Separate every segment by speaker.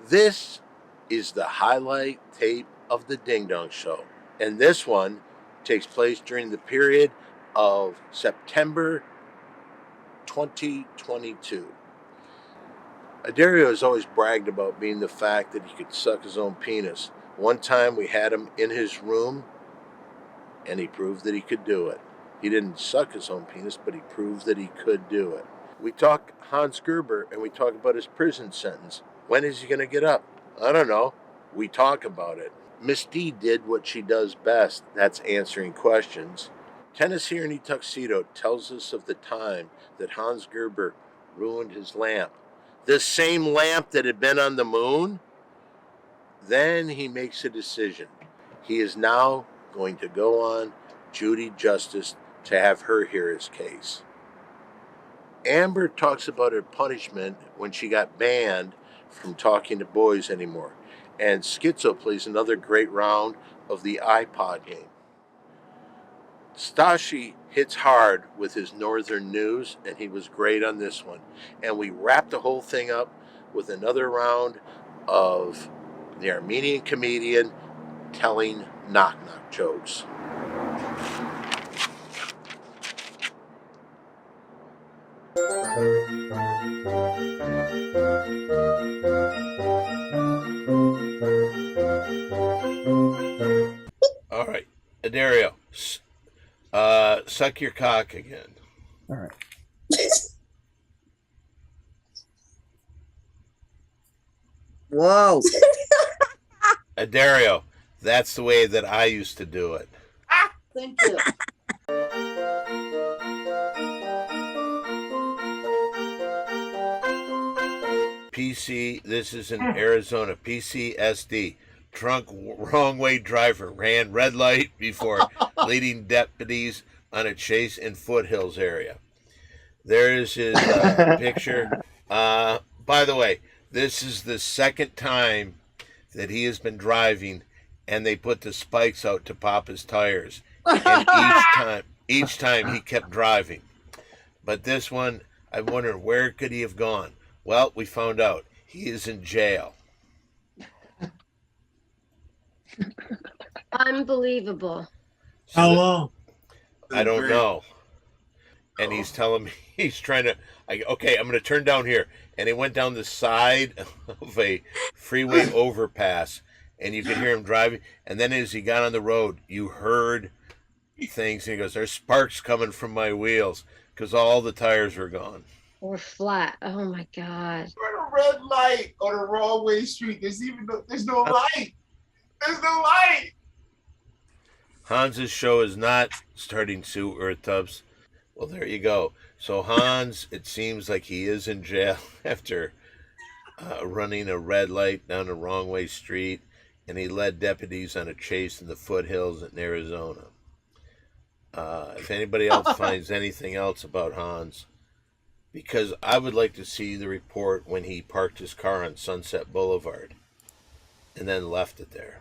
Speaker 1: This is the highlight tape of the Ding Dong Show, and this one takes place during the period of September 2022. Adario has always bragged about being the fact that he could suck his own penis. One time we had him in his room, and he proved that he could do it. He didn't suck his own penis, but he proved that he could do it. We talk Hans Gerber, and we talk about his prison sentence. When is he going to get up? I don't know. We talk about it. Miss D did what she does best. That's answering questions. Tennessee Ernie Tuxedo tells us of the time that Hans Gerber ruined his lamp. The same lamp that had been on the moon? Then he makes a decision. He is now going to go on Judy Justice to have her hear his case. Amber talks about her punishment when she got banned from talking to boys anymore. And Schizo plays another great round of the iPod game. Stashi hits hard with his Northern news, and he was great on this one. And we wrap the whole thing up with another round of the Armenian comedian telling knock-knock jokes. All right, Adario, suck your cock again.
Speaker 2: All right.
Speaker 3: Whoa.
Speaker 1: Adario, that's the way that I used to do it.
Speaker 3: Thank you.
Speaker 1: PC, this is in Arizona, PCSD. Drunk, wrong way driver ran red light before leading deputies on a chase in Foothills area. There is his picture. By the way, this is the second time that he has been driving, and they put the spikes out to pop his tires. And each time he kept driving. But this one, I wondered, where could he have gone? Well, we found out. He is in jail.
Speaker 4: Unbelievable.
Speaker 1: So
Speaker 5: How long?
Speaker 1: I don't know. And he's telling me he's trying to, okay, I'm going to turn down here. And he went down the side of a freeway overpass, and you could hear him driving. And then as he got on the road, you heard things. And he goes, there's sparks coming from my wheels because all the tires were gone.
Speaker 4: Or flat. Oh my God.
Speaker 5: We're at a red light on a wrong way street. There's no light. There's no light.
Speaker 1: Hans's show is not starting Sue Earth Tubs. Well, there you go. So Hans, it seems like he is in jail after running a red light down the wrong way street, and he led deputies on a chase in the foothills in Arizona. If anybody else finds anything else about Hans, because I would like to see the report when he parked his car on Sunset Boulevard and then left it there.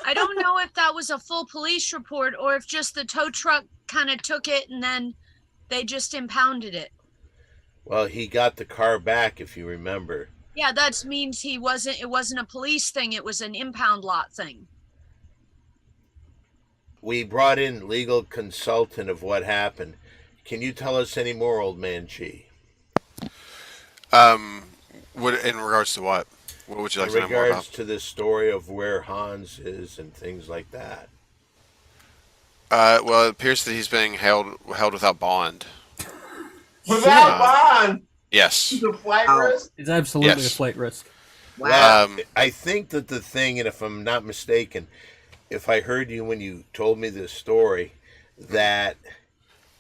Speaker 6: I don't know if that was a full police report or if just the tow truck kind of took it and then they just impounded it.
Speaker 1: Well, he got the car back, if you remember.
Speaker 6: Yeah, that means it wasn't a police thing. It was an impound lot thing.
Speaker 1: We brought in legal consultant of what happened. Can you tell us any more, old man Chi?
Speaker 7: What in regards to what? What would you like to know more
Speaker 1: In
Speaker 7: about?
Speaker 1: regards to this story of where Hans is and things like that.
Speaker 7: Well, it appears that he's being held without bond.
Speaker 5: Without bond.
Speaker 7: Yes.
Speaker 5: It's a flight risk.
Speaker 2: It's absolutely
Speaker 7: Yes.
Speaker 2: a flight risk.
Speaker 3: Wow.
Speaker 1: Well, I think that the thing, and if I'm not mistaken, if I heard you when you told me this story, that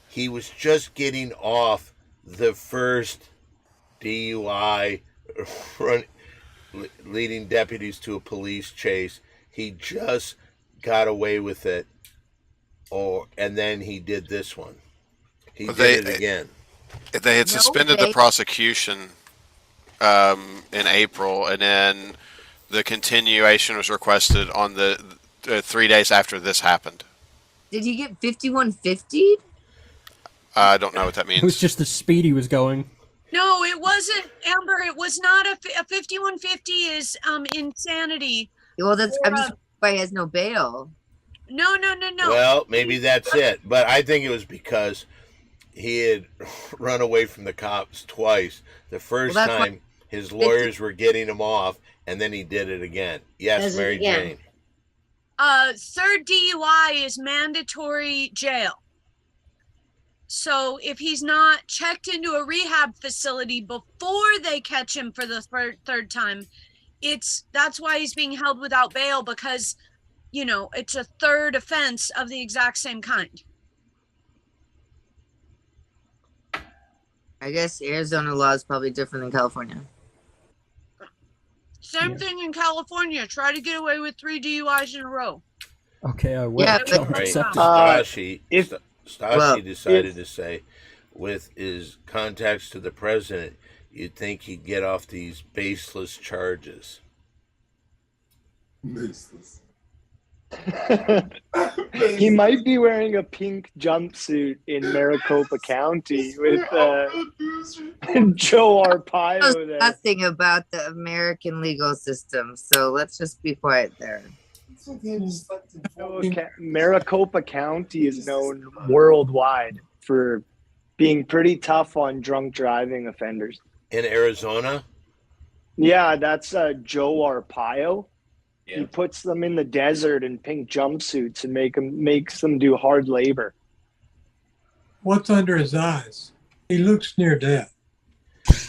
Speaker 1: he was just getting off the first DUI leading deputies to a police chase. He just got away with it, and then he did this one. He did it again.
Speaker 7: They had suspended the prosecution in April, and then the continuation was requested on the 3 days after this happened.
Speaker 3: Did he get 5150?
Speaker 7: I don't know what that
Speaker 2: It was
Speaker 7: means.
Speaker 2: just the speed he was going.
Speaker 6: No, it wasn't, Amber. It was not a 5150 is insanity.
Speaker 3: Well, that's
Speaker 6: Or,
Speaker 3: I'm just why he has no bail.
Speaker 6: No.
Speaker 1: Well, maybe that's it. But I think it was because he had run away from the cops twice. The first
Speaker 3: Well, that's
Speaker 1: time his lawyers were getting him off, and then he did it again. Yes,
Speaker 4: Does it
Speaker 1: Mary
Speaker 4: again.
Speaker 1: Jane.
Speaker 6: Third DUI is mandatory jail. So if he's not checked into a rehab facility before they catch him for the third time, that's why he's being held without bail, because, you know, it's a third offense of the exact same kind.
Speaker 3: I guess Arizona law is probably different than California.
Speaker 6: Same thing in California. Try to get away with 3 DUIs in a row.
Speaker 2: Okay, I will.
Speaker 3: Yeah,
Speaker 2: Tell
Speaker 3: but-
Speaker 2: him accepted.
Speaker 1: Stassi decided to say, with his contacts to the president, you'd think he'd get off these baseless charges.
Speaker 5: Baseless.
Speaker 8: He might be wearing a pink jumpsuit in Maricopa County with Joe Arpaio
Speaker 3: Knows
Speaker 8: there.
Speaker 3: nothing about the American legal system, so let's just be quiet there.
Speaker 8: Maricopa County is known worldwide for being pretty tough on drunk driving offenders.
Speaker 1: In Arizona?
Speaker 8: Yeah, that's Joe Arpaio.
Speaker 5: Yeah.
Speaker 8: He puts them in the desert in pink jumpsuits and makes them do hard labor.
Speaker 9: What's under his eyes? He looks near death.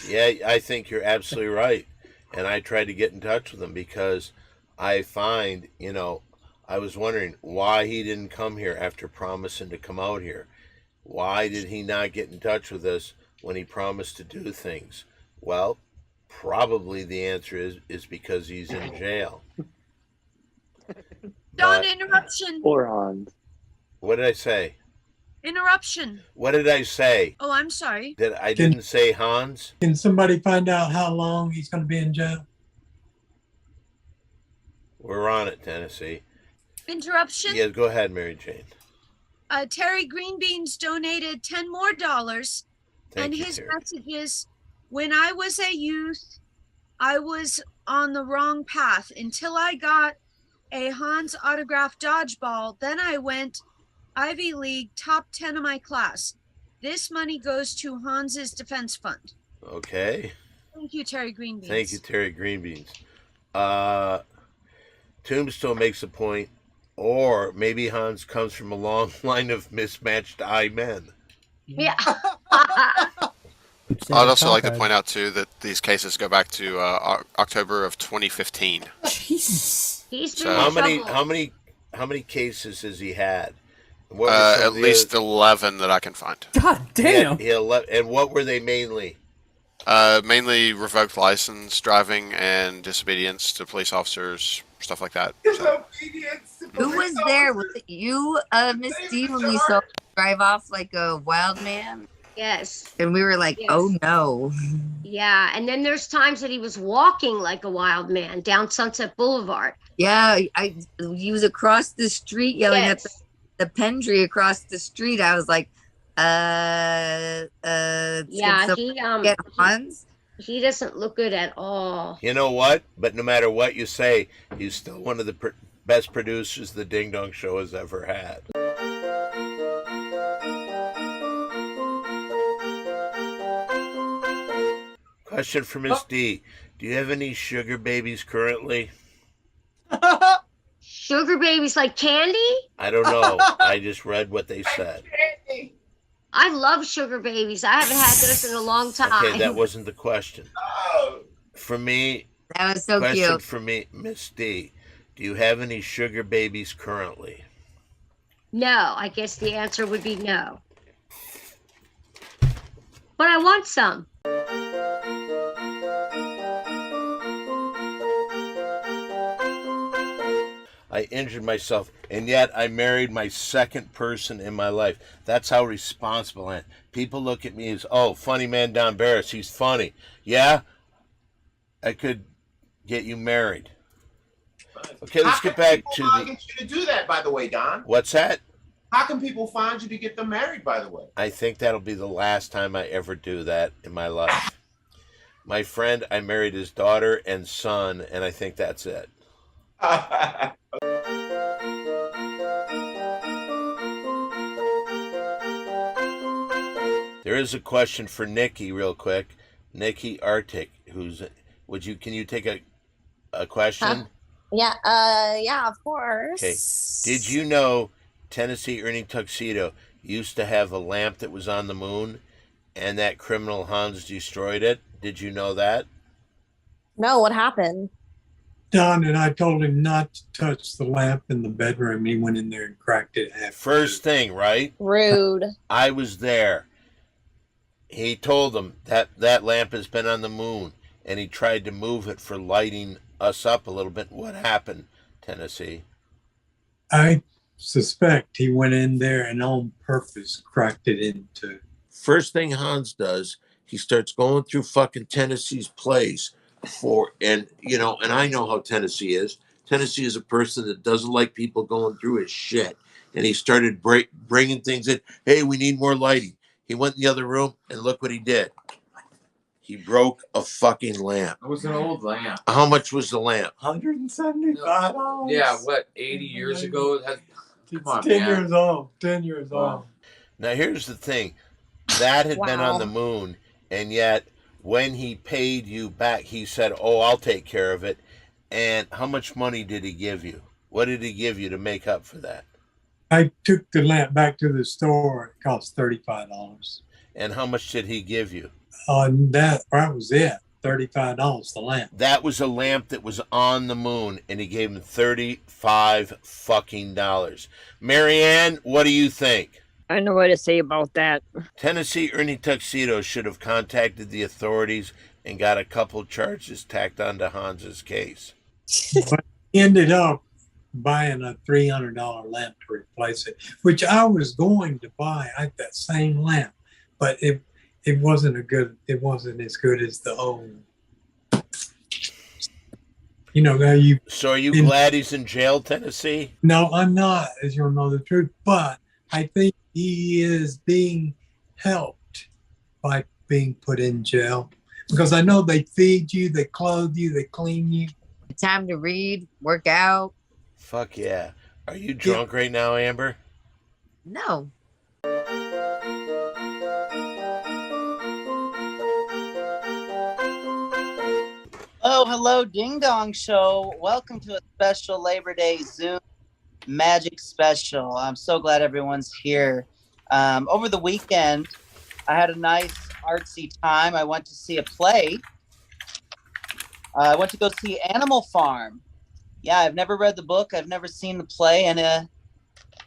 Speaker 1: Yeah, I think you're absolutely right. And I tried to get in touch with him because I find, you know, I was wondering why he didn't come here after promising to come out here. Why did he not get in touch with us when he promised to do things? Well, probably the answer is because he's in jail.
Speaker 6: Don,
Speaker 1: But-
Speaker 6: interruption.
Speaker 8: Or Hans.
Speaker 1: What did I say?
Speaker 6: Interruption.
Speaker 1: What did I say?
Speaker 6: Oh, I'm sorry.
Speaker 1: That I didn't say Hans?
Speaker 9: Can somebody find out how long he's going to be in jail?
Speaker 1: We're on it, Tennessee.
Speaker 6: Interruption.
Speaker 1: Yeah, go ahead, Mary Jane.
Speaker 6: Terry Greenbeans donated $10 more,
Speaker 1: Thank
Speaker 6: and
Speaker 1: you,
Speaker 6: his
Speaker 1: Terry.
Speaker 6: message is, when I was a youth, I was on the wrong path until I got a Hans autographed dodgeball. Then I went Ivy League, top 10 of my class. This money goes to Hans's defense fund.
Speaker 1: Okay.
Speaker 6: Thank you, Terry Greenbeans.
Speaker 1: Thank you, Terry Greenbeans. Tombstone makes a point, or maybe Hans comes from a long line of mismatched eye men.
Speaker 4: Yeah.
Speaker 7: I'd also like to point out too that these cases go back to October of 2015.
Speaker 2: Jesus.
Speaker 4: He's been
Speaker 7: So-
Speaker 4: in
Speaker 1: How
Speaker 4: trouble.
Speaker 1: many cases has he had? What were some
Speaker 7: At
Speaker 1: of the
Speaker 7: least 11 that I can find.
Speaker 2: God damn.
Speaker 1: He had 11, and what were they mainly?
Speaker 7: Mainly revoked license, driving, and disobedience to police officers, stuff like that. So,
Speaker 3: Who was there? Was it you, Miss D, when we saw him drive off like a wild man?
Speaker 4: Yes.
Speaker 3: And we were like,
Speaker 4: Yes.
Speaker 3: oh no.
Speaker 4: Yeah. And then there's times that he was walking like a wild man down Sunset Boulevard.
Speaker 3: Yeah, he was across the street yelling at
Speaker 4: Yes.
Speaker 3: the Pendry across the street. I was like,
Speaker 4: Yeah.
Speaker 3: get Hans?
Speaker 4: He doesn't look good at all.
Speaker 1: You know what? But no matter what you say, he's still one of the best producers the Ding Dong Show has ever had. Question for Miss D. Do you have any sugar babies currently?
Speaker 4: Sugar babies like candy?
Speaker 1: I don't know. I just read what they said.
Speaker 4: I love sugar babies. I haven't had this in a long time.
Speaker 1: Okay, that wasn't the question. For me,
Speaker 3: That was so
Speaker 1: question
Speaker 3: cute.
Speaker 1: for me, Miss D. Do you have any sugar babies currently?
Speaker 4: No, I guess the answer would be no. But I want some.
Speaker 1: I injured myself, and yet I married my second person in my life. That's how responsible I am. People look at me as, oh, funny man Don Barris, he's funny. Yeah, I could get you married. Okay, let's get back to
Speaker 5: How
Speaker 1: the...
Speaker 5: get you to do that, by the way, Don?
Speaker 1: What's that?
Speaker 5: How can people find you to get them married, by the way?
Speaker 1: I think that'll be the last time I ever do that in my life. My friend, I married his daughter and son, and I think that's it. There is a question for Nikki real quick. Nikki Arctic, can you take a question?
Speaker 10: Yeah, of course.
Speaker 1: Okay. Did you know Tennessee Ernie Tuxedo used to have a lamp that was on the moon, and that criminal Hans destroyed it? Did you know that?
Speaker 10: No, what happened?
Speaker 9: Don and I told him not to touch the lamp in the bedroom, and he went in there and cracked it.
Speaker 1: First thing, right?
Speaker 10: Rude.
Speaker 1: I was there. He told them that lamp has been on the moon, and he tried to move it for lighting us up a little bit. What happened, Tennessee?
Speaker 9: I suspect he went in there and on purpose cracked it into.
Speaker 1: First thing Hans does, he starts going through fucking Tennessee's place and I know how Tennessee is. Tennessee is a person that doesn't like people going through his shit. And he started bringing things in. Hey, we need more lighting. He went in the other room, and look what he did. He broke a fucking lamp.
Speaker 11: It was an old lamp.
Speaker 1: How much was the lamp?
Speaker 9: $175.
Speaker 11: Yeah, what, 80 years ago? Come on,
Speaker 9: 10
Speaker 11: man.
Speaker 9: years old. 10 years old.
Speaker 1: Now, here's the thing. That had been on the moon, and yet when he paid you back, he said, oh, I'll take care of it. And how much money did he give you? What did he give you to make up for that?
Speaker 9: I took the lamp back to the store. It cost $35.
Speaker 1: And how much did he give you?
Speaker 9: That was it. $35 the lamp.
Speaker 1: That was a lamp that was on the moon, and he gave him $35 fucking dollars. Marianne, what do you think?
Speaker 12: I don't know what to say about that.
Speaker 1: Tennessee Ernie Tuxedo should have contacted the authorities and got a couple charges tacked onto Hans's case.
Speaker 9: But he ended up buying a $300 lamp to replace it, which I was going to buy that same lamp, but it wasn't as good as the old. You know,
Speaker 1: So are you glad he's in jail, Tennessee?
Speaker 9: No, I'm not, as you'll know the truth, but I think he is being helped by being put in jail, because I know they feed you, they clothe you, they clean you.
Speaker 3: Time to read, work out.
Speaker 1: Fuck yeah. Are you drunk right now, Amber?
Speaker 3: No.
Speaker 13: Oh, hello, Ding Dong Show. Welcome to a special Labor Day Zoom Magic Special. I'm so glad everyone's here. Over the weekend, I had a nice artsy time. I went to see a play. I went to go see Animal Farm. Yeah, I've never read the book. I've never seen the play. And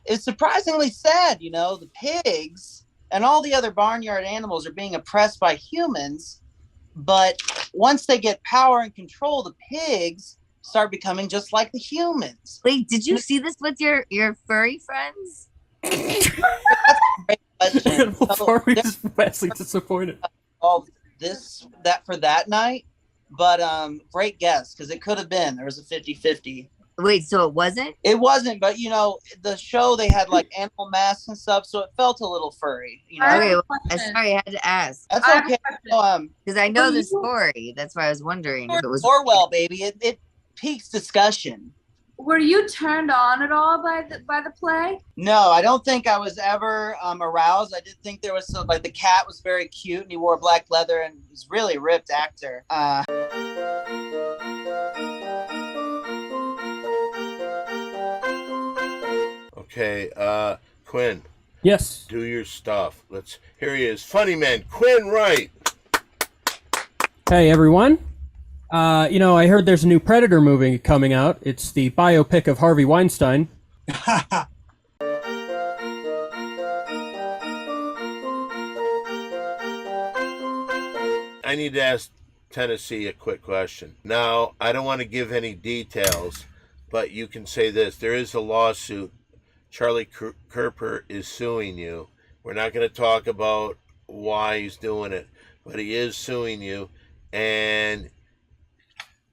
Speaker 13: it's surprisingly sad, you know. The pigs and all the other barnyard animals are being oppressed by humans. But once they get power and control, the pigs start becoming just like the humans.
Speaker 3: Wait, did you see this with your furry friends?
Speaker 13: That's a great question.
Speaker 2: Furry's vastly disappointed.
Speaker 13: That for that night. But great guess, because it could have been. There was a 50-50.
Speaker 3: Wait, so it wasn't?
Speaker 13: It wasn't, but you know, the show, they had like animal masks and stuff, so it felt a little furry. You know?
Speaker 3: Okay, well, sorry, I had to ask.
Speaker 13: That's okay.
Speaker 3: Because I know the story. That's why I was wondering if it was
Speaker 13: Orwell, baby. It piques discussion.
Speaker 14: Were you turned on at all by the play?
Speaker 13: No, I don't think I was ever aroused. I did think there was some, like, the cat was very cute and he wore black leather and he's really ripped actor.
Speaker 1: Okay, Quinn.
Speaker 2: Yes.
Speaker 1: Do your stuff. Here he is. Funny man, Quinn Wright.
Speaker 2: Hey, everyone. I heard there's a new Predator movie coming out. It's the biopic of Harvey Weinstein.
Speaker 1: I need to ask Tennessee a quick question. Now, I don't want to give any details, but you can say this. There is a lawsuit. Charlie Kerper is suing you. We're not going to talk about why he's doing it, but he is suing you. And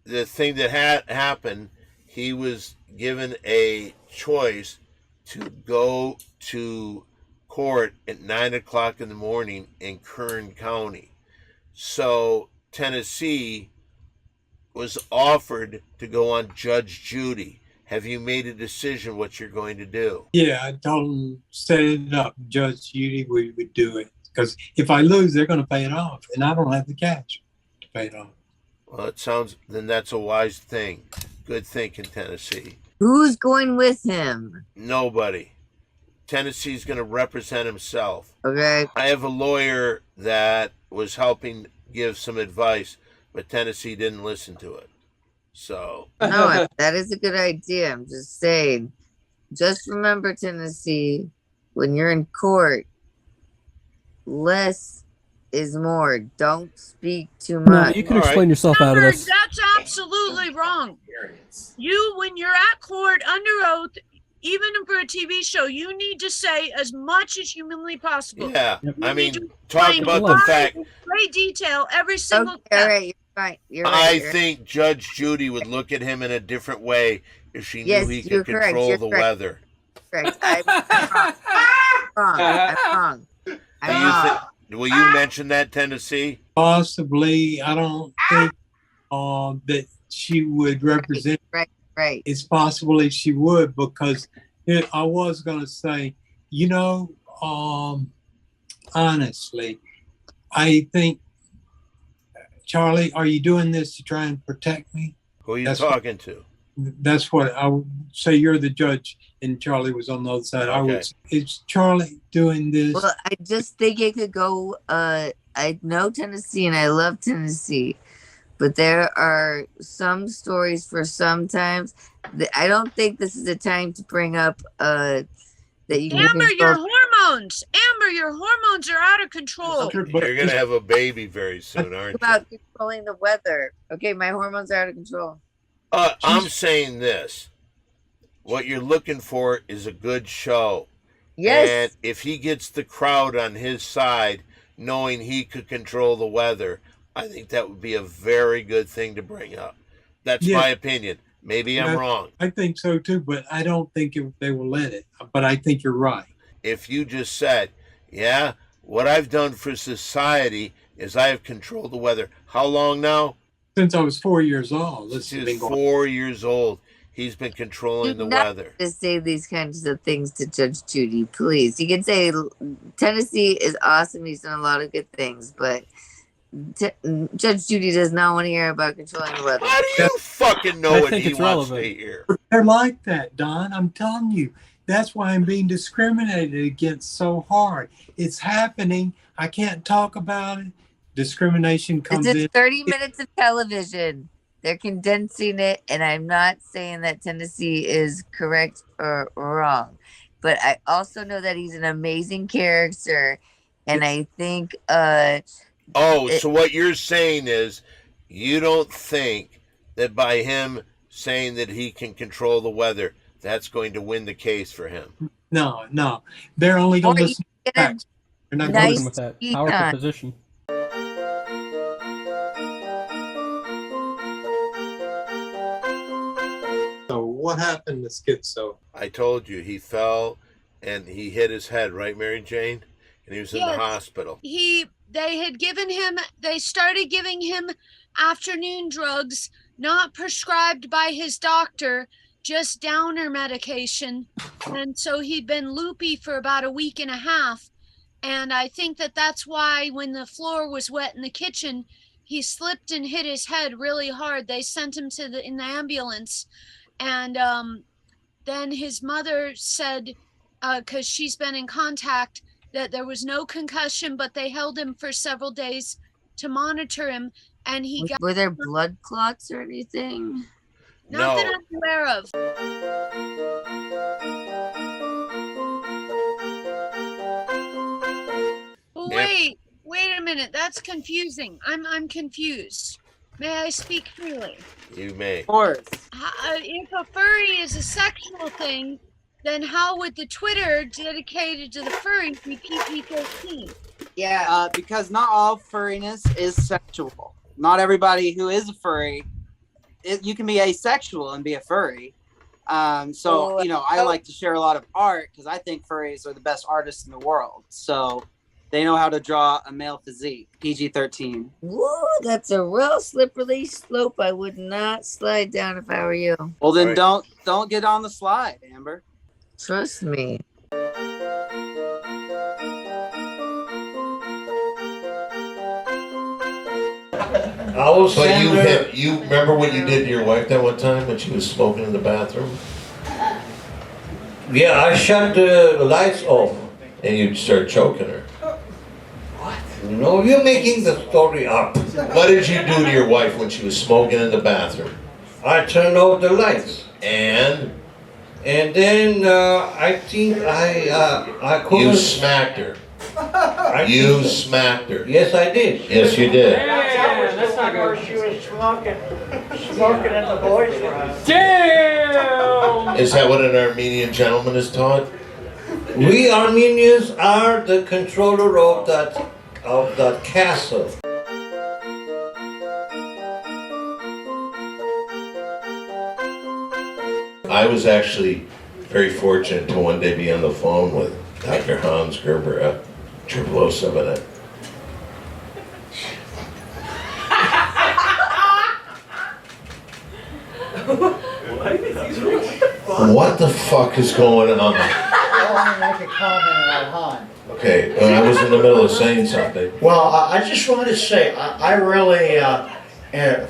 Speaker 1: the thing that happened, he was given a choice to go to court at 9 o'clock in the morning in Kern County. So Tennessee was offered to go on Judge Judy. Have you made a decision what you're going to do?
Speaker 9: Yeah, I told them set it up. Judge Judy would do it because if I lose, they're going to pay it off, and I don't have the cash to pay it off.
Speaker 1: Well, it sounds then that's a wise thing. Good thinking, Tennessee.
Speaker 3: Who's going with him?
Speaker 1: Nobody. Tennessee's going to represent himself.
Speaker 3: Okay.
Speaker 1: I have a lawyer that was helping give some advice, but Tennessee didn't listen to it. So
Speaker 3: No, that is a good idea. I'm just saying. Just remember, Tennessee, when you're in court, less is more. Don't speak too
Speaker 2: No,
Speaker 3: much.
Speaker 2: you can explain yourself out of this.
Speaker 6: That's absolutely wrong. You, when you're at court under oath, even for a TV show, you need to say as much as humanly possible.
Speaker 1: yeah,
Speaker 6: You
Speaker 1: I
Speaker 6: need
Speaker 1: mean,
Speaker 6: to
Speaker 1: talk
Speaker 6: explain
Speaker 1: about the
Speaker 6: why
Speaker 1: fact.
Speaker 6: in great detail every single
Speaker 3: Okay, all
Speaker 6: step.
Speaker 3: right, you're right. You're
Speaker 1: I
Speaker 3: right. You're
Speaker 1: think Judge Judy would look at him in a different way if she
Speaker 3: Yes,
Speaker 1: knew he
Speaker 3: you're
Speaker 1: could
Speaker 3: correct,
Speaker 1: control
Speaker 3: you're
Speaker 1: the
Speaker 3: correct.
Speaker 1: weather.
Speaker 3: correct. I'm wrong. I'm wrong. I'm wrong.
Speaker 1: Will you mention that, Tennessee?
Speaker 9: Possibly, I don't think that she would represent.
Speaker 3: Right.
Speaker 9: It's possible that she would because I was going to say, honestly, I think, Charlie, are you doing this to try and protect me?
Speaker 1: Who are you talking to?
Speaker 9: That's what I would say. You're the judge, and Charlie was on the other side. I would. Is Charlie doing this?
Speaker 3: Well, I just think it could go. I know Tennessee, and I love Tennessee, but there are some stories for sometimes. I don't think this is the time to bring up that you can
Speaker 6: Amber,
Speaker 3: control-
Speaker 6: your hormones. Amber, your hormones are out of control.
Speaker 1: You're going to have a baby very soon, aren't you?
Speaker 3: about controlling the weather. Okay, my hormones are out of control.
Speaker 1: I'm saying this. What you're looking for is a good show.
Speaker 3: Yes.
Speaker 1: And if he gets the crowd on his side, knowing he could control the weather, I think that would be a very good thing to bring up. That's my opinion. Maybe I'm wrong.
Speaker 9: I think so too, but I don't think they will let it. But I think you're right.
Speaker 1: If you just said, yeah, what I've done for society is I have controlled the weather. How long now?
Speaker 9: Since I was 4 years old.
Speaker 1: Since he was 4 years old, he's been controlling the weather.
Speaker 3: To say these kinds of things to Judge Judy, please. You can say Tennessee is awesome. He's done a lot of good things, but Judge Judy does not want to hear about controlling the weather.
Speaker 1: How do you fucking know what he wants to hear?
Speaker 9: They're like that, Don. I'm telling you. That's why I'm being discriminated against so hard. It's happening. I can't talk about it. Discrimination comes
Speaker 3: This is
Speaker 9: in.
Speaker 3: 30 minutes of television. They're condensing it, and I'm not saying that Tennessee is correct or wrong, but I also know that he's an amazing character, and I think.
Speaker 1: So what you're saying is, you don't think that by him saying that he can control the weather, that's going to win the case for him?
Speaker 9: No. They're only going to listen to facts. They're not going to
Speaker 2: with that powerful position.
Speaker 9: So what happened to Schizo?
Speaker 1: I told you he fell and he hit his head, right, Mary Jane? And he was in the hospital.
Speaker 6: They started giving him afternoon drugs, not prescribed by his doctor, just downer medication. And so he'd been loopy for about a week and a half. And I think that's why when the floor was wet in the kitchen, he slipped and hit his head really hard. They sent him in the ambulance. And then his mother said, because she's been in contact, that there was no concussion, but they held him for several days to monitor him. And he got...
Speaker 3: Were there blood clots or anything?
Speaker 6: Not that I'm aware of. Well, wait a minute. That's confusing. I'm confused. May I speak freely?
Speaker 1: You may.
Speaker 13: Of course.
Speaker 6: If a furry is a sexual thing, then how would the Twitter dedicated to the furries be PG-13?
Speaker 13: Yeah, because not all furriness is sexual. Not everybody who is a furry, you can be asexual and be a furry. I like to share a lot of art because I think furries are the best artists in the world. So They know how to draw a male physique. PG-13.
Speaker 3: Woo, that's a real slippery slope. I would not slide down if I were you.
Speaker 13: Well, then don't get on the slide, Amber.
Speaker 3: Trust me.
Speaker 1: But you remember what you did to your wife that one time when she was smoking in the bathroom?
Speaker 15: Yeah, I shut the lights off.
Speaker 1: And you started choking her.
Speaker 15: No, you're making the story up.
Speaker 1: What did you do to your wife when she was smoking in the bathroom?
Speaker 15: I turned off the lights.
Speaker 1: And
Speaker 15: then I think I couldn't.
Speaker 1: you smacked her. You smacked her.
Speaker 15: Yes, I did.
Speaker 1: Yes, you did.
Speaker 16: That's not where she was smoking in the boys' room.
Speaker 2: Damn!
Speaker 1: Is that what an Armenian gentleman is taught?
Speaker 15: We Armenians are the controller of that castle.
Speaker 1: I was actually very fortunate to one day be on the phone with Dr. Hans Gerber at 0078. What the fuck is going on?
Speaker 16: I want to make a comment about Han.
Speaker 1: Okay, I was in the middle of saying something.
Speaker 16: Well, I just wanted to say, I really am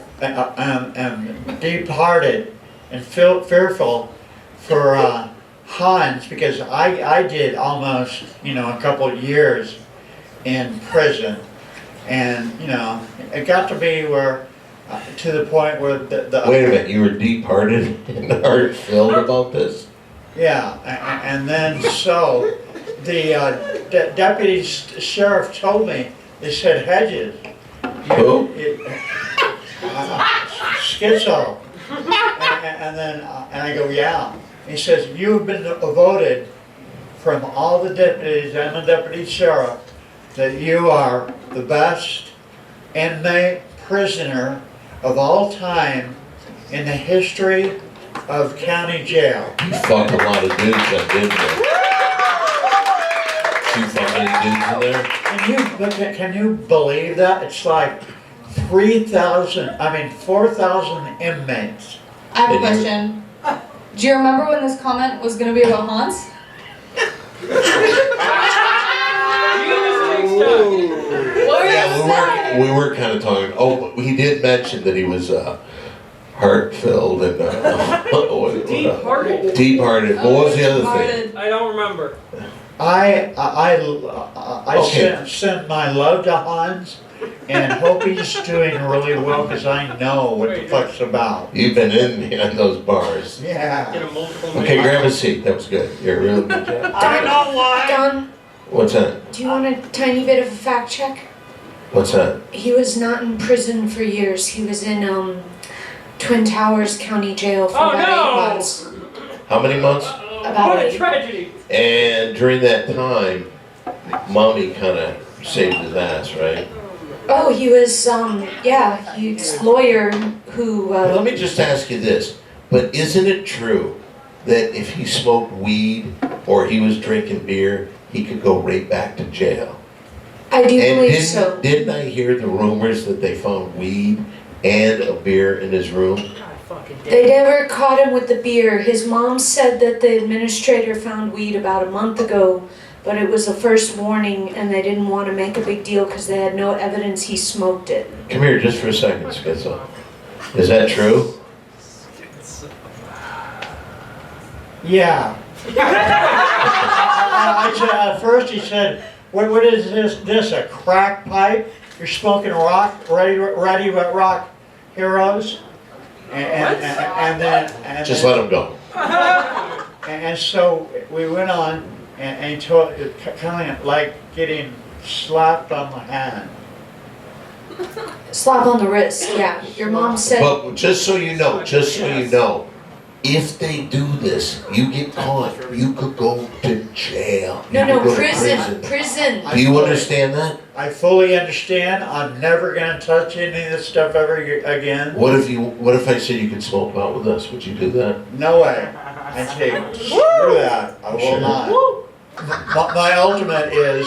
Speaker 16: deep-hearted and fearful for Hans, because I did almost, a couple of years in prison, and it got to be where, to the point where the
Speaker 1: Wait a minute, you were deep-hearted and heart-filled about this?
Speaker 16: Yeah, and then so the deputy sheriff told me, they said, Hedges,
Speaker 1: Who?
Speaker 16: schizo. And I go, yeah. He says, you've been voted from all the deputies and the deputy sheriff that you are the best inmate prisoner of all time in the history of county jail.
Speaker 1: You fucked a lot of dudes up, didn't you? You fucked any dudes in there?
Speaker 16: Can you believe that? It's like 4,000 inmates.
Speaker 17: I have a question. Do you remember when this comment was going to be about Hans?
Speaker 1: Yeah, we were kind of talking. Oh, but he did mention that he was heart-filled and
Speaker 2: deep-hearted.
Speaker 1: Deep-hearted. What was the other thing?
Speaker 2: I don't remember.
Speaker 16: I sent my love to Hans and hope he's doing really well, because I know what the fuck's about.
Speaker 1: You've been in those bars.
Speaker 16: Yeah.
Speaker 1: Okay, grab a seat. That was good. You're a really good job.
Speaker 16: I know why.
Speaker 17: Don,
Speaker 1: What's that?
Speaker 17: do you want a tiny bit of a fact check?
Speaker 1: What's that?
Speaker 17: He was not in prison for years. He was in Twin Towers County Jail for about 8 months.
Speaker 1: How many months?
Speaker 17: About
Speaker 2: What a
Speaker 17: 8.
Speaker 2: tragedy!
Speaker 1: And during that time, Mommy kind of saved his ass, right?
Speaker 17: Oh, he was, he's a lawyer who,
Speaker 1: Well, let me just ask you this. But isn't it true that if he smoked weed or he was drinking beer, he could go right back to jail?
Speaker 17: I do
Speaker 1: And
Speaker 17: believe so.
Speaker 1: Didn't I hear the rumors that they found weed and a beer in his room?
Speaker 17: They never caught him with the beer. His mom said that the administrator found weed about a month ago, but it was the first warning and they didn't want to make a big deal because they had no evidence he smoked it.
Speaker 1: Come here just for a second, Schizo. Is that true?
Speaker 16: Yeah. At first he said, what is this, a crack pipe? You're smoking rock, ready rock heroes? And then
Speaker 1: Just let him go.
Speaker 16: And so we went on, and he told, kind of like getting slapped on the hand.
Speaker 17: Slap on the wrist, yeah. Your mom said.
Speaker 1: But just so you know, if they do this, you get caught, you could go to jail. You
Speaker 17: No,
Speaker 1: could go to
Speaker 17: prison.
Speaker 1: Do you understand that?
Speaker 16: I fully understand. I'm never gonna touch any of this stuff ever again.
Speaker 1: What if I said you could smoke pot with us? Would you do that?
Speaker 16: No way. I say, screw that. I will not. My ultimate is,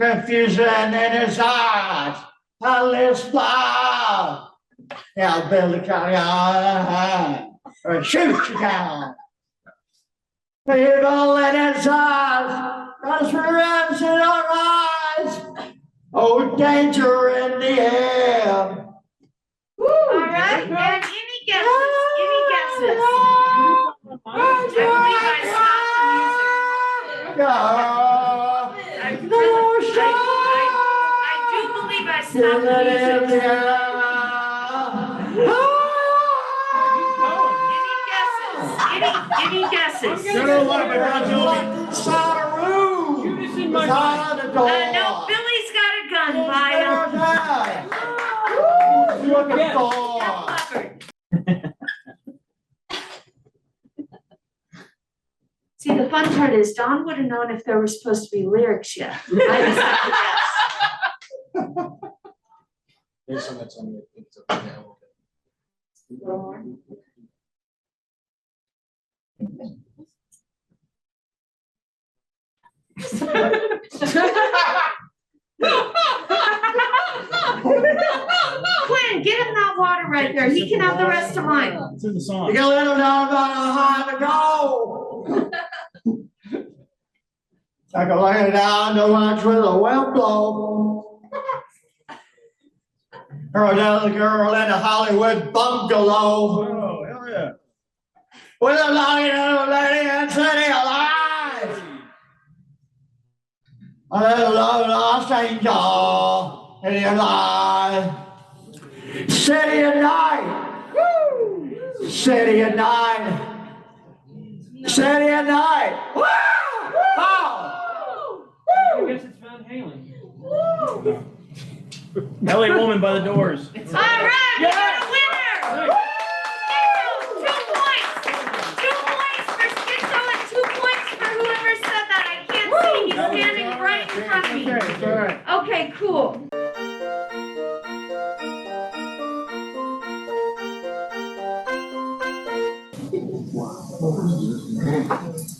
Speaker 16: confusion in his eyes. I live fly. Yeah, Billy County, or shoot you down. Evil in his eyes, transparency in our eyes. Oh, danger in the air.
Speaker 18: All right, and any guesses? Any guesses? I believe I stopped the music. I do believe I stopped the music. Any guesses?
Speaker 16: You know what? My God, inside a room. Inside the door.
Speaker 18: No, Billy's got a gun by him.
Speaker 16: Look at the door.
Speaker 14: See, the fun part is Dawn would have known if there were supposed to be lyrics yet. I just have to guess.
Speaker 11: There's so much on the
Speaker 14: Quinn, get him that water right there. He can have the rest of mine.
Speaker 11: It's in the song.
Speaker 16: You can let him know about how to go. I can lay it down to watch where the wind blows. Or down the girl in a Hollywood bungalow.
Speaker 11: Oh, hell yeah.
Speaker 16: With a long lady and city alive. A little lost angel in your life. City at night. Woo! City at night. City at night. Woo! Oh!
Speaker 2: I guess it's Van Halen.
Speaker 11: LA Woman by the Doors.
Speaker 18: All right, we got a winner. Schizo, 2 points. 2 points for Schizo and 2 points for whoever said that. I can't see. He's standing right in front of me.
Speaker 16: Okay, it's all right.
Speaker 18: Okay, cool.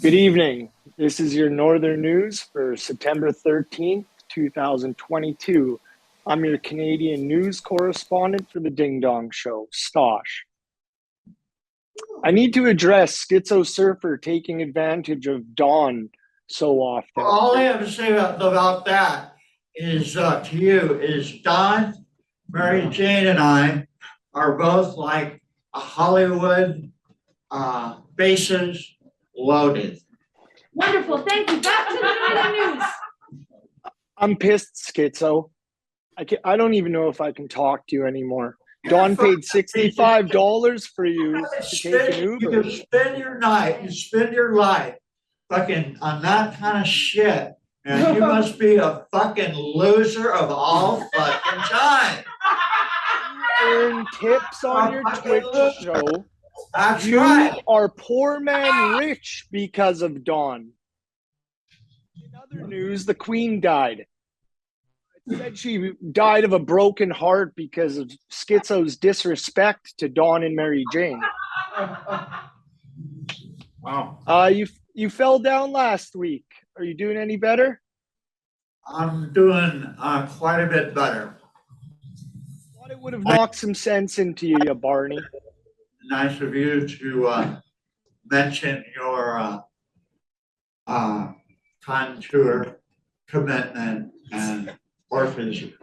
Speaker 8: Good evening. This is your Northern News for September 13th, 2022. I'm your Canadian news correspondent for the Ding Dong Show, Stosh. I need to address Schizo Surfer taking advantage of Dawn so often.
Speaker 16: All I have to say about that is to you is Don, Mary Jane, and I are both like a Hollywood bases loaded.
Speaker 14: Wonderful. Thank you. Back to the other news.
Speaker 8: I'm pissed, Schizo. I don't even know if I can talk to you anymore. Dawn paid $65 for you to take an Uber.
Speaker 16: You spend your night, you spend your life fucking on that kind of shit. And you must be a fucking loser of all fucking time.
Speaker 8: Earn tips on your Twitch show.
Speaker 16: That's
Speaker 8: you
Speaker 16: right.
Speaker 8: are poor man rich because of Dawn. In other news, the Queen died. It said she died of a broken heart because of Schizo's disrespect to Dawn and Mary Jane.
Speaker 16: Wow.
Speaker 8: You fell down last week. Are you doing any better?
Speaker 16: I'm doing quite a bit better.
Speaker 8: Thought it would have knocked some sense into you, you Barney.
Speaker 16: Nice of you to mention your contour commitment and orphanage.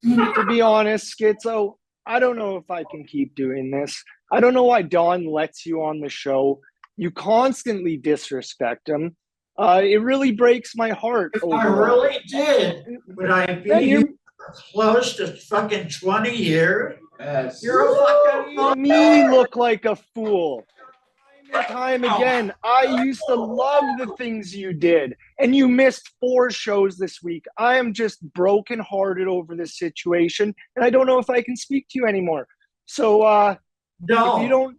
Speaker 8: To be honest, Schizo, I don't know if I can keep doing this. I don't know why Dawn lets you on the show. You constantly disrespect him. It really breaks my heart.
Speaker 16: I really did. Would I be here close to fucking 20 years?
Speaker 11: Yes.
Speaker 16: You're a fucking
Speaker 8: me look like a fool. Time and time again, I used to love the things you did, and you missed 4 shows this week. I am just brokenhearted over this situation, and I don't know if I can speak to you anymore. So,
Speaker 16: no.
Speaker 8: If you don't,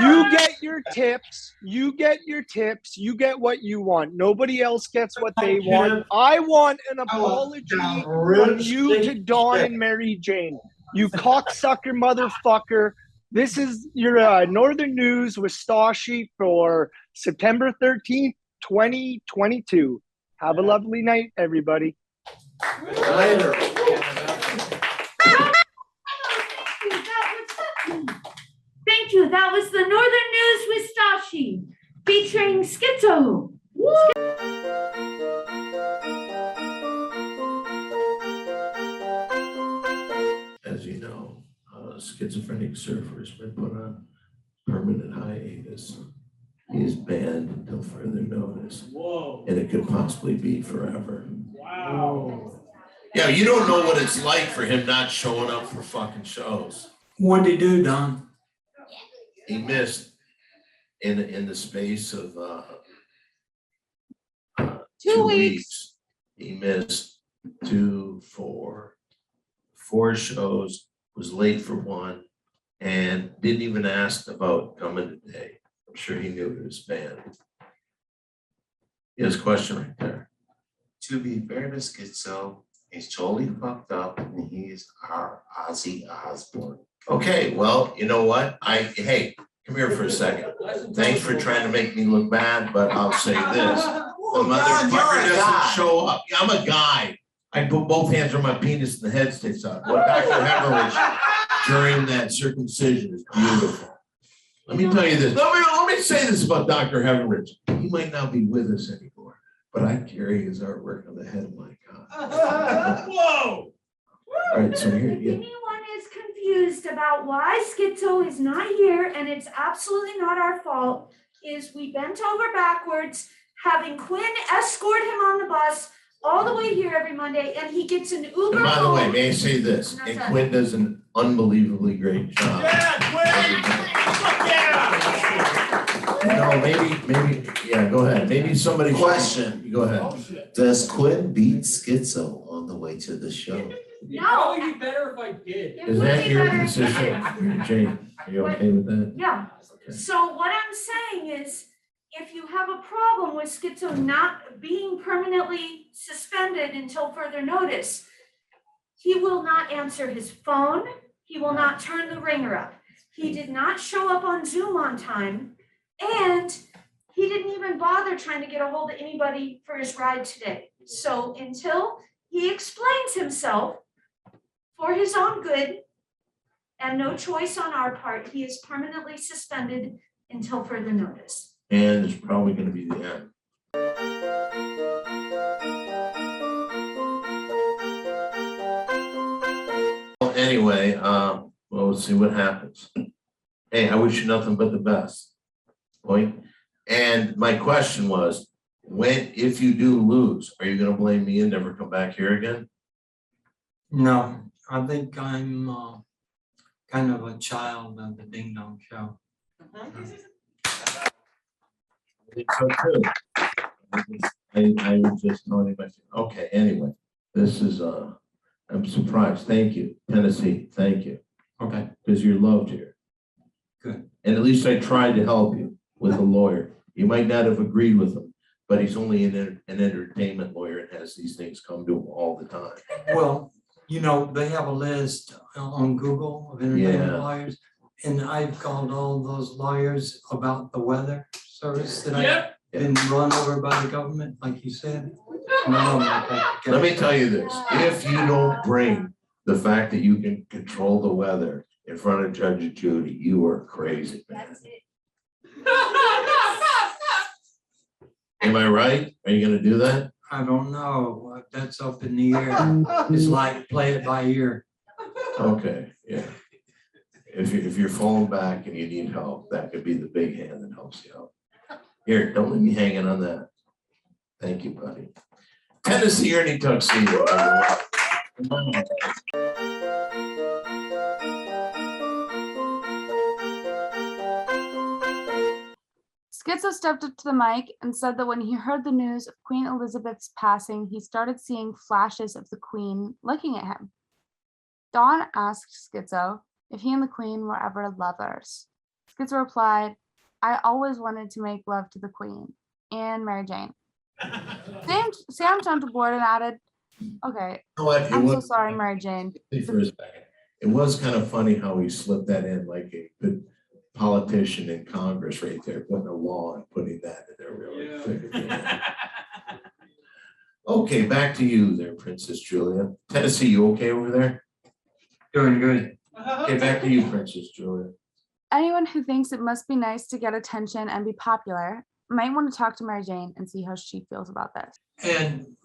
Speaker 8: you get your tips. You get your tips. You get what you want. Nobody else gets what they want. I want an apology from you to Dawn and Mary Jane. You cocksucker motherfucker. This is your Northern News with Stashi for September 13th, 2022. Have a lovely night, everybody.
Speaker 1: Later.
Speaker 14: Thank you. That was the Northern News with Stashi featuring Schizo.
Speaker 1: As you know, Schizophrenic Surfer has been put on permanent hiatus. He is banned until further notice.
Speaker 11: Whoa.
Speaker 1: And it could possibly be forever.
Speaker 11: Wow.
Speaker 1: Yeah, you don't know what it's like for him not showing up for fucking shows.
Speaker 9: What'd he do, Don?
Speaker 1: He missed in the space of 2 weeks. He missed 4 shows, was late for one, and didn't even ask about coming today. I'm sure he knew it was banned. He has a question right there.
Speaker 19: To be fair to Schizo, he's totally fucked up and he's our Ozzy Osbourne.
Speaker 1: Okay, well, you know what? Hey, come here for a second. Thanks for trying to make me look bad, but I'll say this. The motherfucker doesn't show up. I'm a guy. I put both hands on my penis and the head sticks out. What Dr. Heveridge during that circumcision is beautiful. Let me tell you this. Let me say this about Dr. Heveridge. He might not be with us anymore, but I carry his artwork on the head of my God.
Speaker 11: Whoa!
Speaker 1: All right, so here,
Speaker 14: If anyone is confused about why Schizo is not here, and it's absolutely not our fault, is we bent over backwards, having Quinn escort him on the bus all the way here every Monday, and he gets an Uber.
Speaker 1: And by the way, may I say this? And Quinn does an unbelievably great job.
Speaker 11: Yeah, Quinn!
Speaker 1: No, maybe, yeah, go ahead. Maybe somebody.
Speaker 19: Question.
Speaker 1: Go ahead.
Speaker 19: Does Quinn beat Schizo on the way to the show?
Speaker 14: No.
Speaker 11: It would be better if I did.
Speaker 1: Is that your position? Jane, are you okay with that?
Speaker 14: Yeah. So what I'm saying is, if you have a problem with Schizo not being permanently suspended until further notice, he will not answer his phone. He will not turn the ringer up. He did not show up on Zoom on time, and he didn't even bother trying to get a hold of anybody for his ride today. So until he explains himself for his own good and no choice on our part, he is permanently suspended until further notice.
Speaker 1: And it's probably going to be the end. Well, anyway, well, let's see what happens. Hey, I wish you nothing but the best. Boy. And my question was, if you do lose, are you going to blame me and never come back here again?
Speaker 9: No, I think I'm kind of a child of the Ding Dong Show.
Speaker 1: I think so too. I was just knowing myself. Okay, anyway, this is I'm surprised. Thank you, Tennessee. Thank you.
Speaker 9: Okay.
Speaker 1: Because you're loved here.
Speaker 9: Good.
Speaker 1: And at least I tried to help you with a lawyer. You might not have agreed with him, but he's only an entertainment lawyer and has these things come to him all the time.
Speaker 9: Well, you know, they have a list on Google of entertainment lawyers, and I've called all those lawyers about the weather service that I've been run over by the government, like you said.
Speaker 1: Let me tell you this, if you don't bring the fact that you can control the weather in front of Judge Judy, you are crazy, man. Am I right? Are you gonna do that?
Speaker 9: I don't know. That's up in the air. It's like play it by ear.
Speaker 1: Okay, yeah. If you're falling back and you need help, that could be the big hand that helps you out. Here, don't leave me hanging on that. Thank you, buddy. Tennessee Ernie Tuxedo.
Speaker 20: Schizo stepped up to the mic and said that when he heard the news of Queen Elizabeth's passing, he started seeing flashes of the Queen looking at him. Dawn asked Schizo if he and the Queen were ever lovers. Schizo replied, "I always wanted to make love to the Queen and Mary Jane." Sam turned to board and added, "Okay, I'm so sorry, Mary Jane."
Speaker 1: For a second. It was kind of funny how he slipped that in like a good politician in Congress right there, putting a law and putting that in there really quick. Okay, back to you there, Princess Julia. Tennessee, you okay over there?
Speaker 7: Doing good.
Speaker 1: Okay, back to you, Princess Julia.
Speaker 20: Anyone who thinks it must be nice to get attention and be popular might want to talk to Mary Jane and see how she feels about this.
Speaker 7: And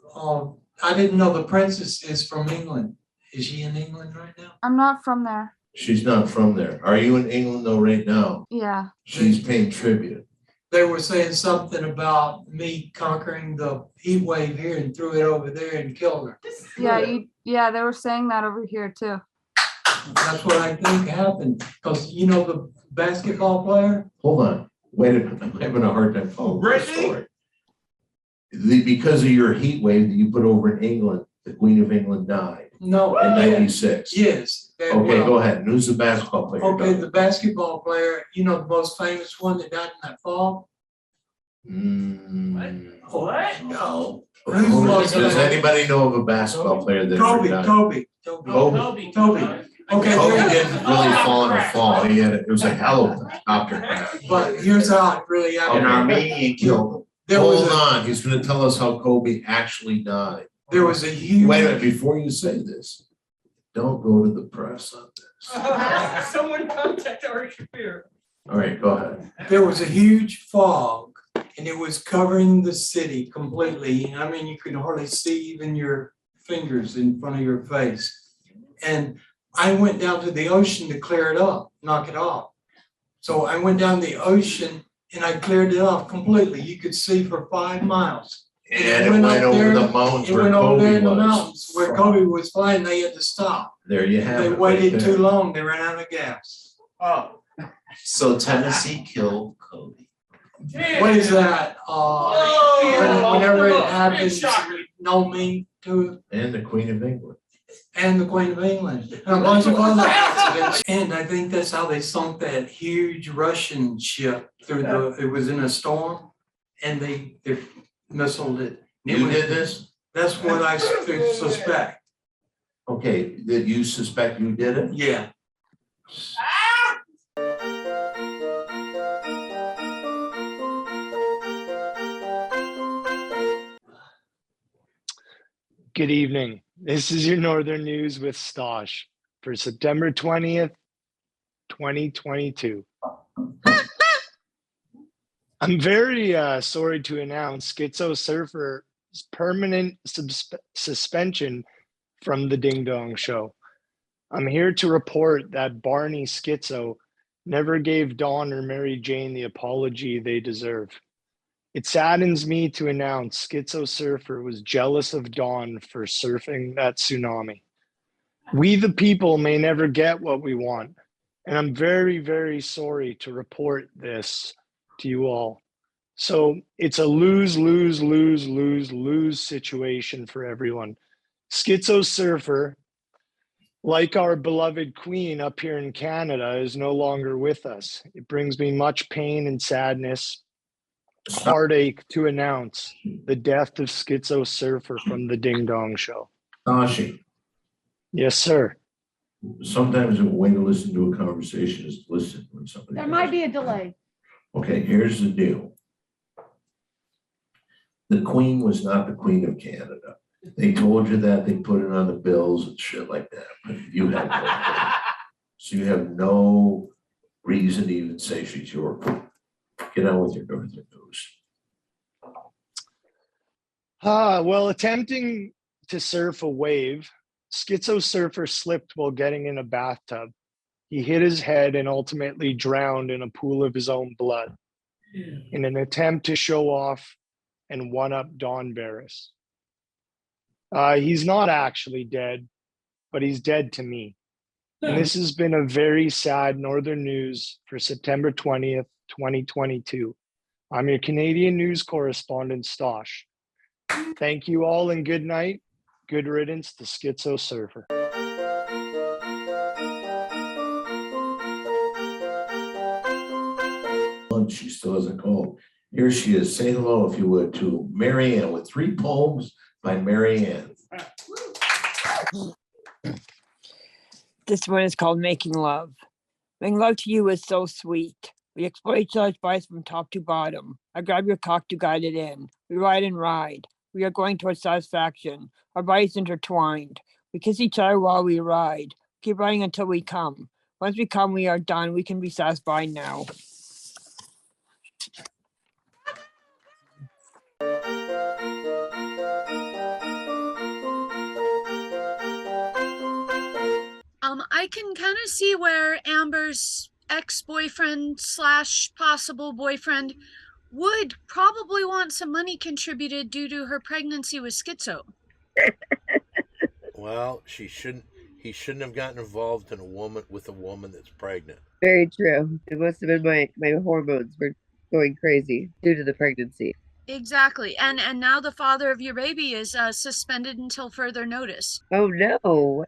Speaker 7: I didn't know the princess is from England. Is she in England right now?
Speaker 20: I'm not from there.
Speaker 1: She's not from there. Are you in England though right now?
Speaker 20: Yeah.
Speaker 1: She's paying tribute.
Speaker 7: They were saying something about me conquering the heat wave here and threw it over there and killed her.
Speaker 20: Yeah, they were saying that over here too.
Speaker 7: That's what I think happened. Because you know the basketball player?
Speaker 1: Hold on. Wait a minute. I'm having a hard time following the story. Because of your heat wave that you put over in England, the Queen of England died.
Speaker 7: No.
Speaker 1: In 96.
Speaker 7: Yes.
Speaker 1: Okay, go ahead. Who's the basketball player?
Speaker 7: Okay, the basketball player, you know, the most famous one that died in that fall?
Speaker 11: What?
Speaker 1: No.
Speaker 7: Who's
Speaker 1: Does anybody know of a basketball player that died?
Speaker 7: Kobe.
Speaker 1: Okay,
Speaker 7: Okay,
Speaker 1: didn't really fall in a fall. It was a helicopter crash.
Speaker 7: but here's how it really happened.
Speaker 1: An Armenian killed him. Hold on, he's going to tell us how Kobe actually died.
Speaker 7: There was a huge.
Speaker 1: Wait a minute, before you say this, don't go to the press on this.
Speaker 11: Someone contact Ari Shafir.
Speaker 1: All right, go ahead.
Speaker 7: There was a huge fog and it was covering the city completely. I mean, you could hardly see even your fingers in front of your face. And I went down to the ocean to clear it up, knock it off. So I went down the ocean and I cleared it off completely. You could see for 5 miles.
Speaker 1: And it went over the mountains where Kobe was.
Speaker 7: Where Kobe was flying, they had to stop.
Speaker 1: There you have it.
Speaker 7: They waited too long, they ran out of gas.
Speaker 11: Oh.
Speaker 19: So Tennessee killed Kobe.
Speaker 7: What is that? Whenever it happens, no mean to it.
Speaker 1: And the Queen of England.
Speaker 7: And the Queen of England. And a bunch of other accidents. And I think that's how they sunk that huge Russian ship through it was in a storm and they missiled it.
Speaker 1: You did this?
Speaker 7: That's what I suspect.
Speaker 1: Okay, did you suspect you did it?
Speaker 7: Yeah.
Speaker 8: Good evening. This is your Northern News with Stosh for September 20th, 2022. I'm very sorry to announce Schizo Surfer's permanent suspension from the Ding Dong Show. I'm here to report that Barney Schizo never gave Dawn or Mary Jane the apology they deserve. It saddens me to announce Schizo Surfer was jealous of Dawn for surfing that tsunami. We the people may never get what we want, and I'm very, very sorry to report this to you all. So it's a lose, lose, lose, lose, lose situation for everyone. Schizo Surfer, like our beloved queen up here in Canada, is no longer with us. It brings me much pain and sadness, heartache to announce the death of Schizo Surfer from the Ding Dong Show.
Speaker 1: Tashi.
Speaker 8: Yes, sir.
Speaker 1: Sometimes a way to listen to a conversation is to listen when somebody.
Speaker 6: There might be a delay.
Speaker 1: Okay, here's the deal. The Queen was not the Queen of Canada. They told you that, they put it on the bills and shit like that, but you have no clue. So you have no reason to even say she's your queen. Get on with your Northern News.
Speaker 8: Well, attempting to surf a wave, Schizo Surfer slipped while getting in a bathtub. He hit his head and ultimately drowned in a pool of his own blood in an attempt to show off and one-up Don Barris. He's not actually dead, but he's dead to me. And this has been a very sad Northern News for September 20th, 2022. I'm your Canadian news correspondent, Stosh. Thank you all and good night. Good riddance to Schizo Surfer.
Speaker 1: She still hasn't called. Here she is. Say hello, if you would, to Marianne with 3 poems by Marianne.
Speaker 12: This one is called Making Love. Making love to you is so sweet. We explore each other's bodies from top to bottom. I grab your cock to guide it in. We ride and ride. We are going towards satisfaction. Our bodies intertwined. We kiss each other while we ride. Keep riding until we come. Once we come, we are done. We can be satisfied now.
Speaker 6: I can kind of see where Amber's ex-boyfriend / possible boyfriend would probably want some money contributed due to her pregnancy with schizo.
Speaker 1: Well, he shouldn't have gotten involved in a woman that's pregnant.
Speaker 4: Very true. It must have been my hormones were going crazy due to the pregnancy.
Speaker 6: Exactly. And now the father of your baby is suspended until further notice.
Speaker 4: Oh no.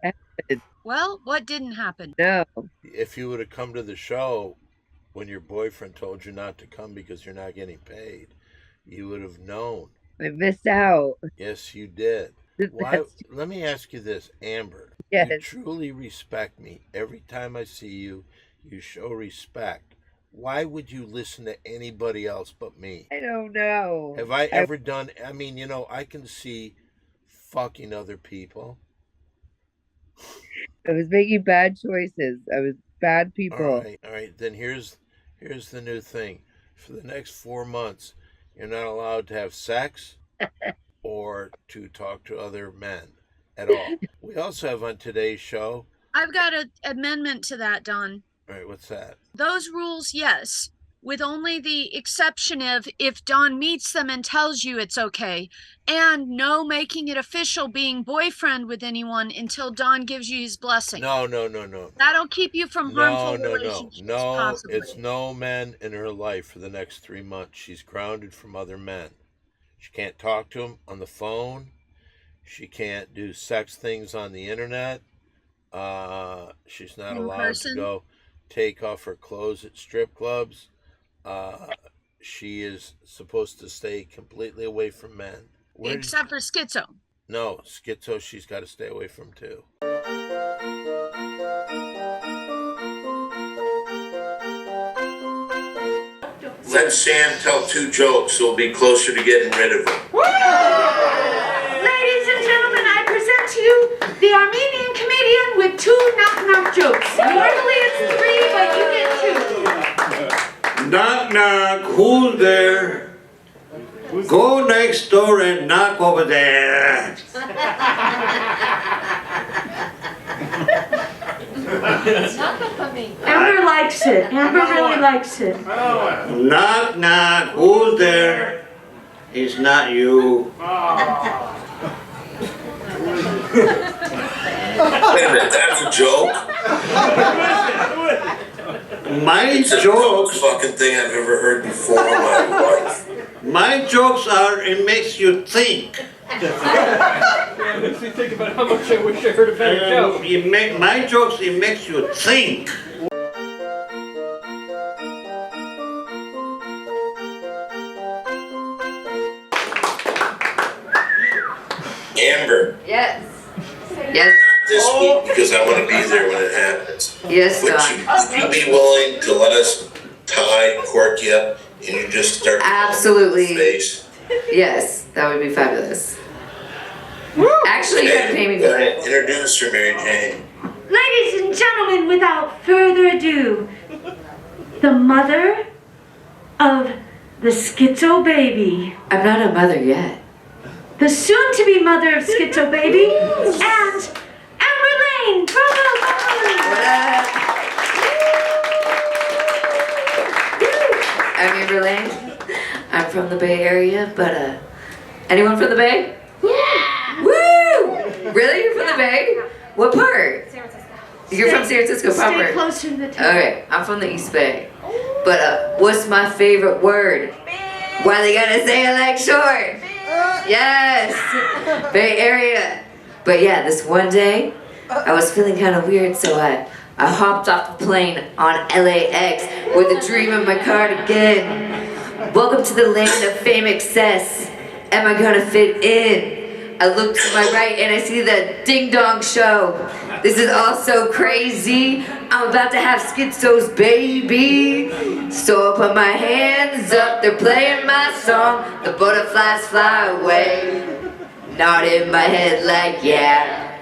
Speaker 6: Well, what didn't happen?
Speaker 4: No.
Speaker 1: If you would have come to the show when your boyfriend told you not to come because you're not getting paid, you would have known.
Speaker 4: I missed out.
Speaker 1: Yes, you did. Why? Let me ask you this, Amber.
Speaker 4: Yes.
Speaker 1: You truly respect me. Every time I see you, you show respect. Why would you listen to anybody else but me?
Speaker 4: I don't know.
Speaker 1: Have I ever done? I mean, I can see fucking other people.
Speaker 4: I was making bad choices. I was bad people.
Speaker 1: All right. Then here's the new thing. For the next 4 months, you're not allowed to have sex or to talk to other men at all. We also have on today's show.
Speaker 6: I've got an amendment to that, Don.
Speaker 1: All right, what's that?
Speaker 6: Those rules, yes, with only the exception of if Don meets them and tells you it's okay, and no making it official being boyfriend with anyone until Don gives you his blessing.
Speaker 1: No.
Speaker 6: That'll keep you from harmful relationships.
Speaker 1: No,
Speaker 6: possibly.
Speaker 1: it's no men in her life for the next 3 months. She's grounded from other men. She can't talk to them on the phone. She can't do sex things on the internet. She's not allowed to go take off her clothes at strip clubs. She is supposed to stay completely away from men.
Speaker 6: Except for schizo.
Speaker 1: No, schizo she's got to stay away from too. Let Sam tell 2 jokes, so we'll be closer to getting rid of him.
Speaker 14: Ladies and gentlemen, I present to you the Armenian comedian with 2 knock-knock jokes. Normally it's 3, but you get 2.
Speaker 15: Knock, knock, who's there? Go next door and knock over there.
Speaker 14: Amber likes it. Amber really likes it.
Speaker 15: Knock, knock, who's there? It's not you.
Speaker 1: Wait a minute, that's a joke?
Speaker 15: My
Speaker 1: jokes, fucking thing I've ever heard before in my life.
Speaker 15: My jokes are, it makes you think.
Speaker 11: Yeah, it makes me think about how much I wish I heard a better joke.
Speaker 15: My jokes, it makes you think.
Speaker 1: Amber.
Speaker 3: Yes. Yes.
Speaker 1: This week, because I want to be there when it happens.
Speaker 3: Yes,
Speaker 1: Would
Speaker 3: Don.
Speaker 1: you be willing to let us cork you up, and you just start
Speaker 3: Absolutely.
Speaker 1: Face?
Speaker 3: Yes, that would be fabulous. Actually, you gotta pay me for it.
Speaker 1: Introduce her, Mary Jane.
Speaker 14: Ladies and gentlemen, without further ado, the mother of the schizo baby.
Speaker 3: I'm not a mother yet.
Speaker 14: The soon-to-be mother of schizo baby, and Amber Lane. Bravo!
Speaker 3: I'm Amber Lane. I'm from the Bay Area, but anyone from the Bay? Yeah! Woo! Really? You're from the Bay? What part? San Francisco. You're from San Francisco, what part?
Speaker 14: Stay closer to the top.
Speaker 3: Okay, I'm from the East Bay. But what's my favorite word? Why they gotta say it like short? Yes! Bay Area. But yeah, this one day, I was feeling kind of weird, so I hopped off the plane on LAX with a dream in my cardigan. Welcome to the land of fame excess. Am I gonna fit in?
Speaker 10: I look to my right and I see the Ding Dong Show. This is all so crazy. I'm about to have Schizo's baby. So I put my hands up, they're playing my song. The butterflies fly away. Nodding my head like yeah.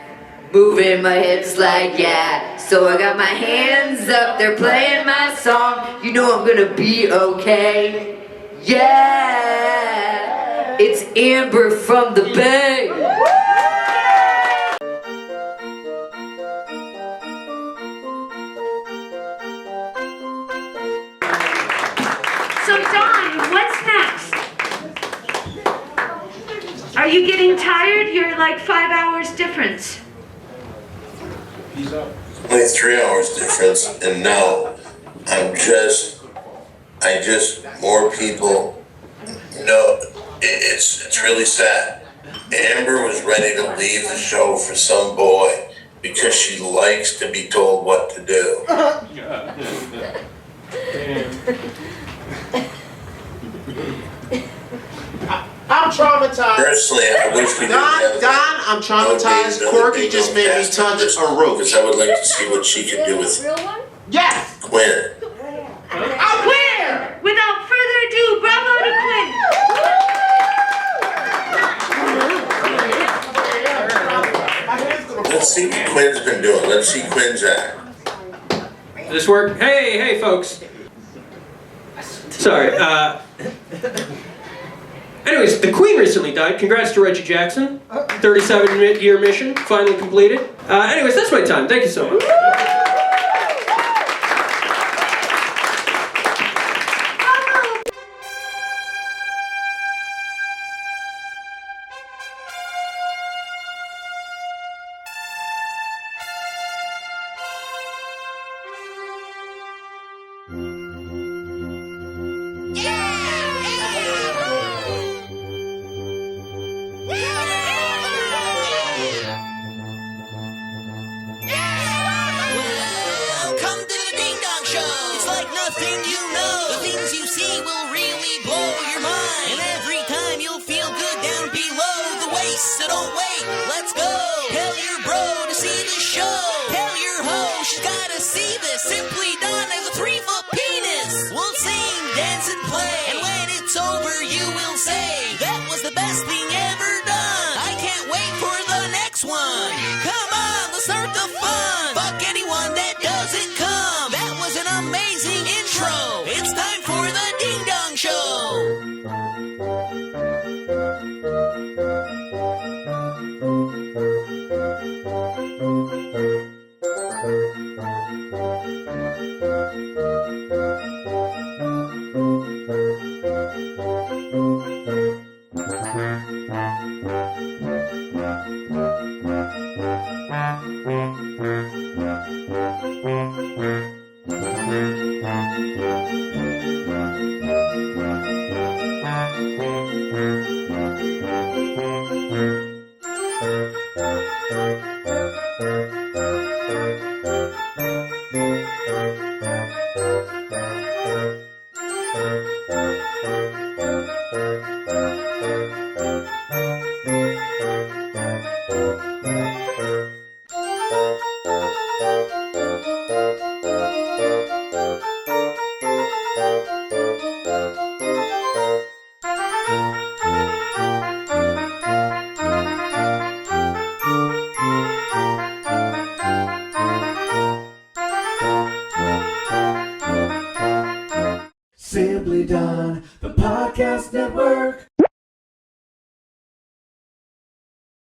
Speaker 10: Moving my hips like yeah. So I got my hands up, they're playing my song. You know I'm gonna be okay. Yeah, it's Amber from the Bay.
Speaker 14: So Don, what's next? Are you getting tired? You're like 5 hours difference.
Speaker 1: Only 3 hours difference, and now more people know. It's really sad. Amber was ready to leave the show for some boy because she likes to be told what to do.
Speaker 5: I'm traumatized.
Speaker 1: Personally, I wish we didn't have
Speaker 5: Don, I'm traumatized. Corky just made me touch a roof.
Speaker 1: because I would like to see what she could do with
Speaker 5: Yes!
Speaker 1: Quinn.
Speaker 14: Quinn! Without further ado, bravo to Quinn!
Speaker 1: Let's see what Quinn's been doing. Let's see Quinn's act.
Speaker 11: Does this work? Hey, folks. Sorry. Anyways, the Queen recently died. Congrats to Reggie Jackson. 37-year mission, finally completed. Anyways, that's my time. Thank you so much.
Speaker 21: Welcome to the Ding Dong Show. It's like nothing you know. The things you see will really blow your mind. And every time you'll feel good down below the waist. So don't wait, let's go. Tell your bro to see the show. Tell your hoe she's gotta see this. Simply Don has a 3-foot penis. We'll sing, dance, and play. And when it's over, you will say, that was the best thing ever done. I can't wait for the next one. Come on, let's start the fun. Fuck anyone that doesn't come. That was an amazing intro. It's time for the Ding Dong Show.
Speaker 22: Simply Done, the podcast network.